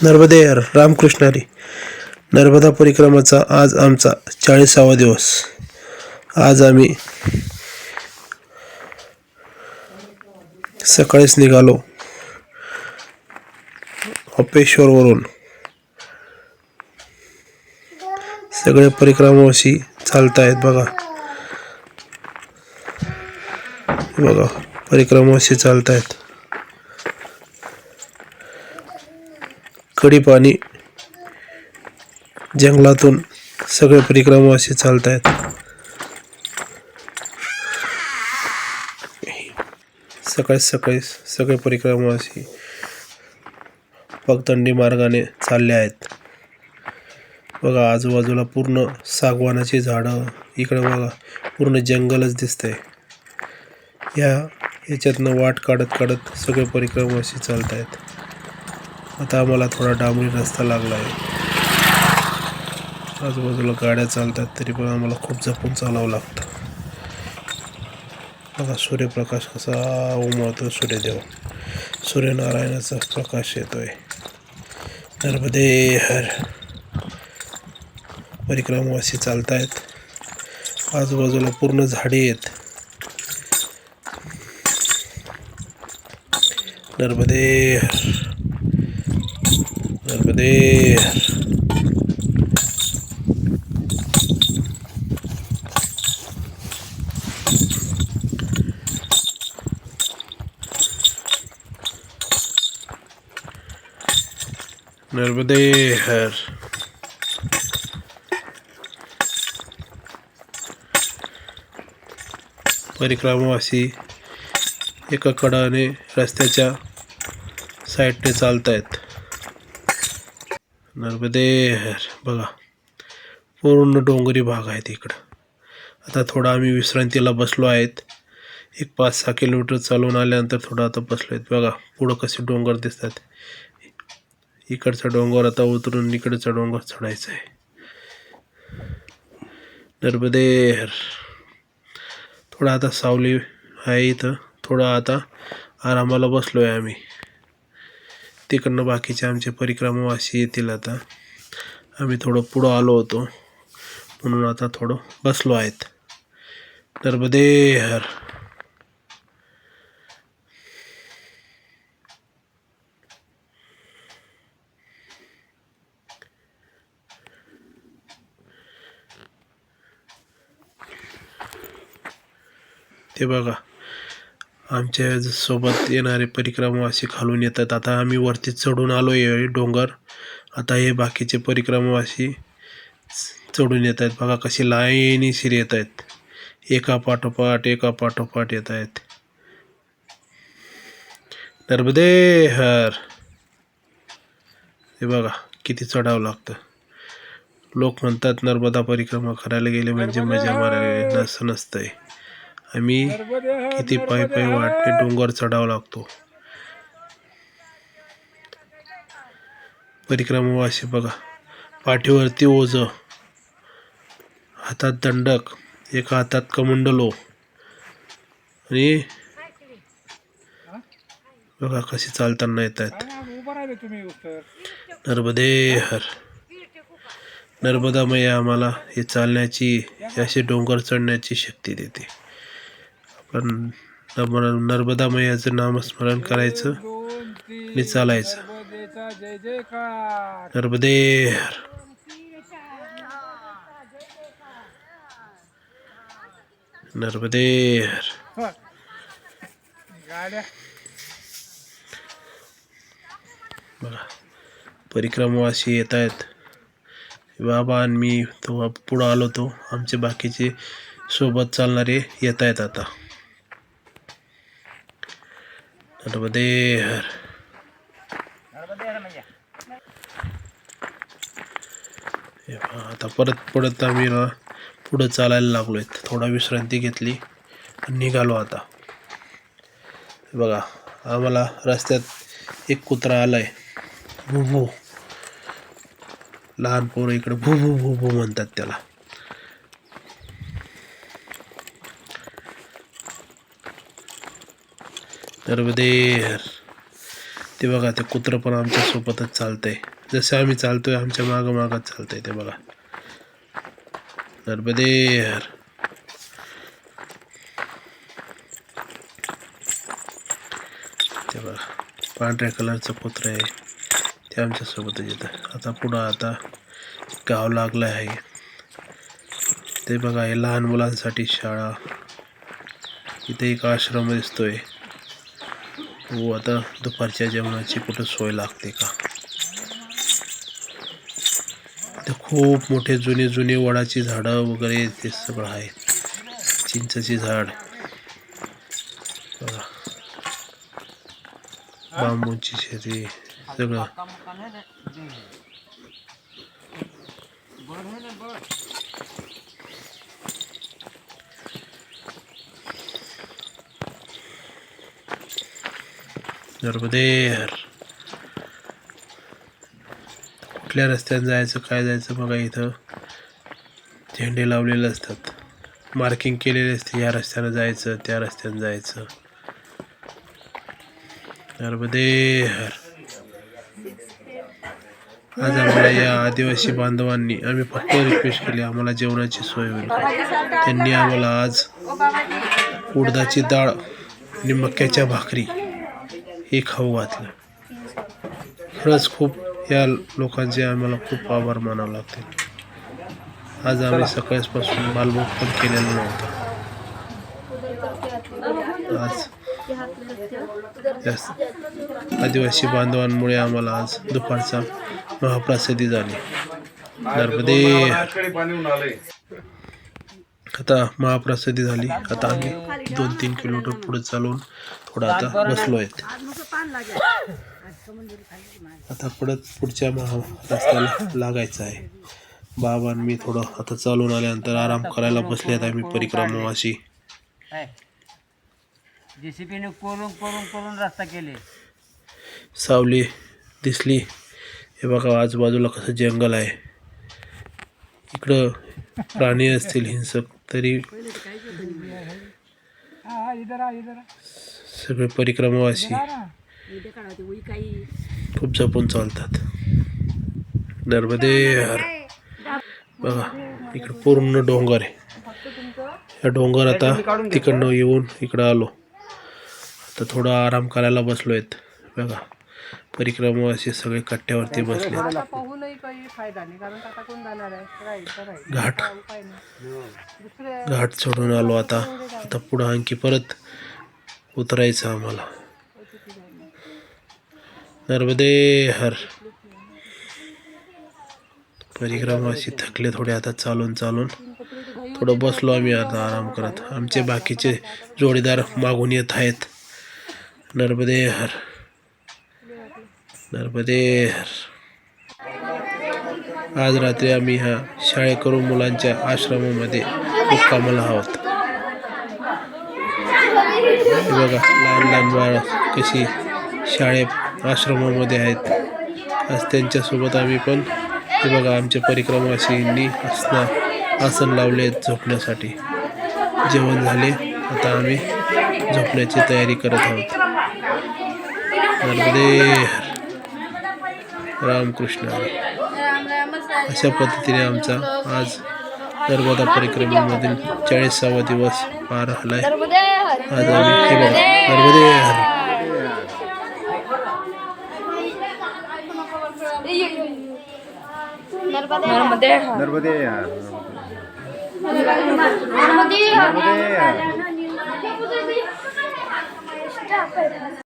नर्मदे हर रामकृष्ण हरी. नर्मदा परिक्रमाचा आज आमचा 40वा दिवस. आज आम्ही सकाळीच निघालो हपेश्वरवरून. सगळे परिक्रमावासी चालतायत बघा. बघा परिक्रमावासी चालतायत. कडी पाणी जंगलातून सगळे परिक्रमावासी चालतायत. सकाळी सगळे परिक्रमावासी पगदंडी मार्गाने चालले आहेत. बघा आजूबाजूला पूर्ण सागवानाची झाडं, इकडे बघा पूर्ण जंगलच दिसतंय. याच्यातनं वाट काढत सगळे परिक्रमावासी चालत आहेत. आता आम्हाला थोडा डांबरी रस्ता लागला आहे. आजूबाजूला गाड्या चालतात तरी पण आम्हाला खूप जपून चालावं लागतं. बघा सूर्यप्रकाश कसा उमळतो. सूर्यनारायणाचा प्रकाश येतोय. नर्मदे हर. परिक्रमावासी चालतायत. आजूबाजूला पूर्ण झाडे आहेत. नर्मदे हर. नर्मदे हर. नर्मदे हर. परिक्रमावासी एका कडाने रस्त्याच्या साईडने चालतायत. नर्मदे हर. बघा पूर्ण डोंगरी भाग आहेत इकडं. आता थोडा आम्ही विश्रांतीला बसलो आहेत. एक 5-6 किलोमीटर चालून आल्यानंतर थोडं आता बसलो आहेत. बघा पुढं कसे डोंगर दिसतात. इकडचा डोंगर आता उतरून इकडचा डोंगर चढायचा आहे. नर्मदे हर. थोडा आता सावली आहे इथं. थोडा आता आरामाला बसलो आहे आम्ही. तिकडनं बाकीचे आमचे परिक्रमावासी येतील. आता आम्ही थोडं पुढं आलो होतो म्हणून आता थोडं बसलो आहेत. नर्मदे हर. ते बघा आमच्या सोबत येणारे परिक्रमावासी खालून येतात. आता आम्ही वरती चढून आलो आहे डोंगर. आता हे बाकीचे परिक्रमावासी चढून येत आहेत. बघा कशी लाईनीशीर येत आहेत. एका पाठोपाठ येत आहेत. नर्मदे हर. हे बघा किती चढावं लागतं. लोक म्हणतात नर्मदा परिक्रमा करायला गेले म्हणजे मजा मारायला. असं नसतंय. आम्ही किती पायी वाटणे डोंगर चढावं लागतो. परिक्रमावासी बघा पाठीवरती ओझं, हातात दंडक, एका हातात कमंडलो आणि बघा कशी चालताना येत आहेत. नर्मदे हर. नर्मदा मैया आम्हाला हे चालण्याची, असे डोंगर चढण्याची शक्ती देते. आपण नर्मदा मैयाचं नामस्मरण करायचं आणि चालायचं. नर्मदे हर. नर्मदे हर. बघा परिक्रमावासी येत आहेत. बाबा आणि मी तो पुढं आलो तो. आमचे बाकीचे सोबत चालणारे येत आहेत आता. नर्मदे हर. आता परत आम्ही पुढं चालायला लागलो आहेत. थोडा विश्रांती घेतली आणि निघालो आता. बघा आम्हाला रस्त्यात एक कुत्रा आलाय. भू. लहान पोरं इकडे भू म्हणतात त्याला. नर्मदे हर. ते बघा ते कुत्रं पण आमच्या सोबतच चालतंय, जसं आम्ही चालतोय आमच्या मागं मागच चालतंय ते बघा. नर्मदे हर. ते बघा पांढऱ्या कलरचं कुत्रं आहे ते आमच्या सोबतच येतं. आता पुढं आता गाव लागलं आहे. ते बघा हे लहान मुलांसाठी शाळा, इथे एक आश्रम दिसतोय. हो आता दुपारच्या जेवणाची कुठं सोय लागते का. इथे खूप मोठे जुने जुने वडाची झाडं वगैरे ते सगळं आहे. चिंचेची झाड बघा, बांबूची शेती सगळं. नर्मदे हर. कुठल्या रस्त्याने जायचं काय जायचं बघा, इथं झेंडे लावलेले असतात, मार्किंग केलेले असते, या रस्त्यानं जायचं त्या रस्त्याने जायचं. नर्मदे हर. आज आम्हाला या आदिवासी बांधवांनी आम्ही फक्त रिक्वेस्ट केली आम्हाला जेवणाची सोय होईल. त्यांनी आम्हाला आज उडदाची डाळ आणि मक्याच्या भाकरी हे खाऊ घातलं. खरंच खूप या लोकांचे आम्हाला खूप आभार मानावे लागतील. आज आम्ही सकाळपासून मालभोग पण केलेलं नव्हतं. आज आदिवासी बांधवांमुळे आम्हाला आज दुपारचा महाप्रसादी झाली. नर्मदे. आता महाप्रसादी झाली. आता आम्ही 2-3 किलोमीटर पुढे चालून थोडं आता बसलो आहेत. आता पुढच्या रस्त्याला लागायचं आहे. बाबा आणि मी थोडं आता चालून आल्यानंतर आराम करायला बसले आहेत आम्ही परिक्रमावासी. जेसीबीने कोरून रस्ता केले. सावली दिसली. हे बघा आजूबाजूला कसं जंगल आहे. इकडं प्राणी असतील हिंसक तरी सगळे परिक्रमावासी खूप जपून चालतात. नर्मदे हर. बघा इकडं पूर्ण डोंगर आहे. या डोंगर आता तिकडनं येऊन इकडं आलो. आता थोडा आराम करायला बसलो आहेत. बघा परिक्रमावासी सगळे कट्ट्यावरती बसले. घाट चढून आलो. आता पुढं आणखी परत उतरायचं आम्हाला. नर्मदे हर. परिक्रमावासी थकले थोडे आता चालून थोडं बसलो आम्ही आता आराम करत. आमचे बाकीचे जोडीदार मागून येत आहेत. नर्मदे हर. नर्मदे हर. आज रात्री आम्ही ह्या शाळेकरू मुलांच्या आश्रमामध्ये मुक्कामाला आहोत. बघा लहान लहान बाळ कशी शाळेत आश्रमामध्ये आहेत. आज त्यांच्यासोबत आम्ही पण हे बघा आमच्या परिक्रमावासींनी आसन लावले झोपण्यासाठी. जेवण झाले. आता आम्ही झोपण्याची तयारी करत आहोत. नर्मदे हर. रामकृष्ण हरी. अशा पद्धतीने आमचा आज नर्मदा परिक्रमेमधील 40वा दिवस पार झालाय. आज आम्ही हे बघा नर्मदे हर. नर्मदे हर. नर्मदे यार. नर्मदे हर.